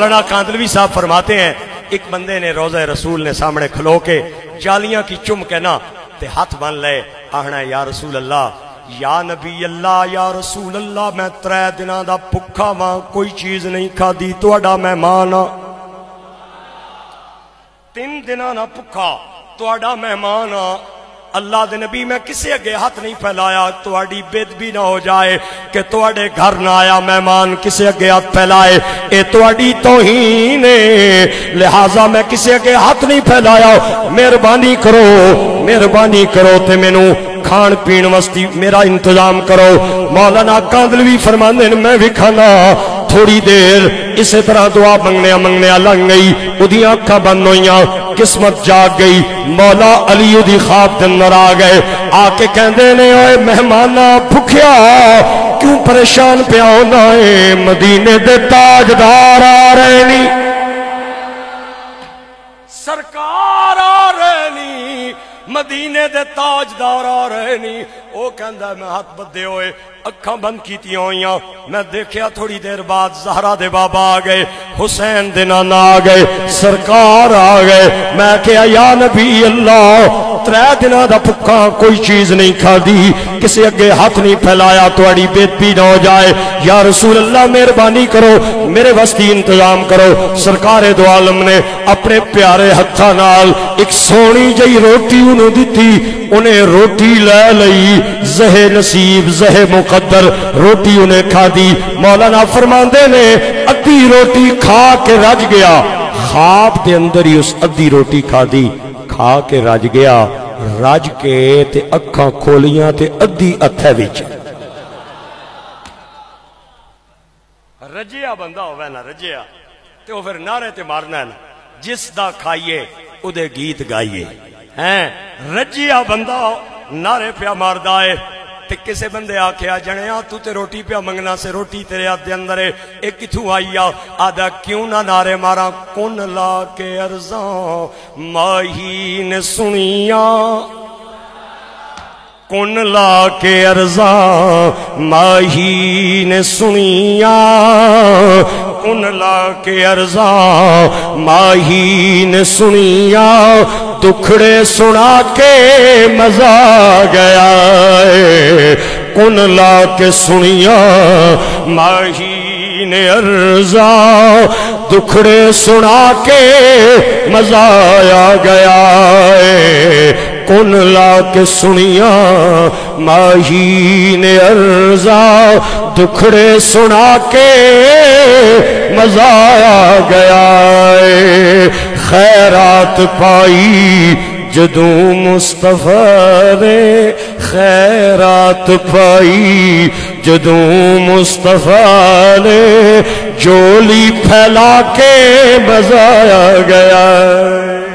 مولانا کاندلوی صاحب فرماتے ہیں ایک بندے نے روضہ رسول نے سامنے کھلو کے جالیاں کی چم کے نا تے ہاتھ بن لے آہنا یا رسول اللہ یا نبی اللہ یا رسول اللہ میں 3 دنوں دا بھکھا ماں کوئی چیز نہیں کھا دی تواڈا مہمان 3 دنوں دا بھکھا تواڈا مہمان اللہ دے نبی میں کسے اگے ہاتھ نہیں پھیلایا تواڈی بید بھی نہ ہو جائے کہ تواڈے گھر نہ آیا مہمان کسے اگے ہاتھ پھیلائے اے تواڈی توہین ہے لہذا میں کسے اگے ہاتھ نہیں پھیلایا مہربانی کرو تے مینوں کھان پین واسطے میرا انتظام کرو مولانا کاندلوی فرماندے نے میں بھی کھانا تھوڑی دیر اسی طرح دعا منگنے لنگ گئی اودیاں اکھاں بند ہوئیاں قسمت جاگ گئی مولا علی دی خواب دے اندر آ گئے آ کے کہندے نے اوے مہمانا بھکھیا کیوں پریشان پیا ہونا ہے مدینے دے تاجدار آ رہے نی سرکار آ رہے نی مدینے دے تاجدار آ رہے نی او کہندا میں ہاتھ بدے ہوئے اکھاں بند کیتی ہوئیاں میں دیکھیا تھوڑی دیر بعد زہرا دے بابا آ گئے حسین دے نانا آ گئے سرکار آ گئے میں کہا یا نبی اللہ 3 دنوں دا بھکھا کوئی چیز نہیں کھا دی کسی اگے ہاتھ نہیں پھیلایا تواڈی بید بھی نہ ہو جائے یا رسول اللہ مہربانی کرو میرے واسطے انتظام کرو سرکار دو عالم نے اپنے پیارے ہتھاں نال ایک سونی جئی روٹی انہوں دتی انہیں روٹی لے لئی زہ نصیب زہ مقدر روٹی انہیں کھا دی مولانا فرماندے نے ادھی روٹی کھا کے رج گیا خواب دے اندر ہی اس ادھی روٹی کھا دی کھا کے رج گیا رج کے تے اکھاں کھولیاں تے ادھی اتھے وچ رجیا بندہ ہوئے نا رجیا تے وہ پھر نعرے تے مارنا ہے نا جس دا کھائیے او دے گیت گائیے رجیا بندہ نعرے پیا ماردہ ہے تے کسے بندے آکھیا جنیاں تو تے روٹی پیا منگنا سے روٹی تیرے ہاتھ دے اندر ہے ایک کتھوں آئیا آدھا کیوں نہ نعرے مارا کن لا کے ارزاں ماہی نے سنیاں کن لا کے ارزاں ماہی نے سنیاں کن لا کے ارزاں ماہی نے سنیاں دکھڑے سنا کے مزہ گیا ہے کن لا کے سنیاں ماہی نے ارزاں دکھڑے سنا کے مزہ آ گیا ہے کن لا کے سنیاں ماہی نے ارزاں دکھڑے سنا کے مزہ آ گیا ہے خیرات پائی جدوں مصطفیٰ نے خیرات پائی جدوں مصطفیٰ نے جولی پھیلا کے مزہ آ گیا ہے